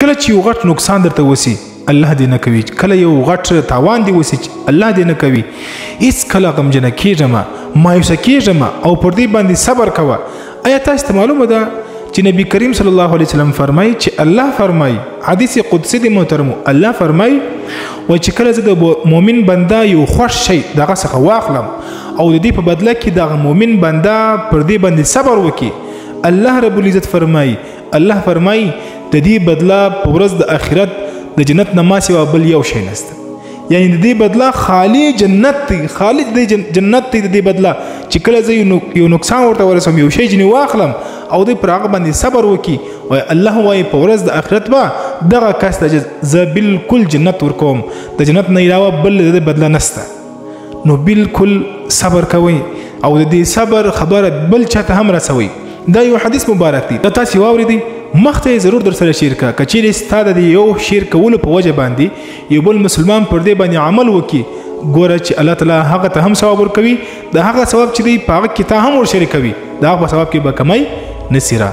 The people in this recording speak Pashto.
کله چې یو غټ نقصان درته وسی الله دې نه کوي، کله یو غټ تاوان دی وسی الله دې نه کوي، هیڅ کله غمجن کېږم مایوسه کېږم او پر دې باندې صبر کوه. آیا تاسو ته معلومه ده چې نبی کریم صلی الله علیه وسلم فرمایي چې الله فرمایي حدیث قدسی دی محترمو، الله فرمایي و چې کله زه د مؤمن بنده یو خوښ شي دغه څخه واخلم او د دې په بدله کې دغه مؤمن بنده پر دې باندې صبر وکړي، الله رب العزت فرمایي د دې بدله په ورځ د آخرت د جنت نه ما سوا بل یو شی نشته. یعنی د دې بدله خالی جنت دی، خالی د جنت دی. د دې بدله چې کله زه یو نقصان ورته ورسوم یو شی جنې واخلم او د پر هغه باندې صبر وکړي، وای الله وای په ورځ د آخرت به دغه کس ته زه بالکل جنت ورکوم، د جنت نه علاوه بل د بدله نشته. نو بالکل صبر کوئ او د دې صبر خبره بل چاته هم رسوي. دا یو حدیث مبارک دی، دا تاسو واورئ مخته ضرور در سره شیر کا کچېرې ستاده دی یو شیر کولو په وجه باندې یو بل مسلمان پر دې باندې عمل وکي، ګوره چې الله تعالی هغه ته هم ثواب ورکوي، د هغه ثواب چې دی په هغه کې تا هم ور شریکوي، د هغه په ثواب کې به کمای نصیره.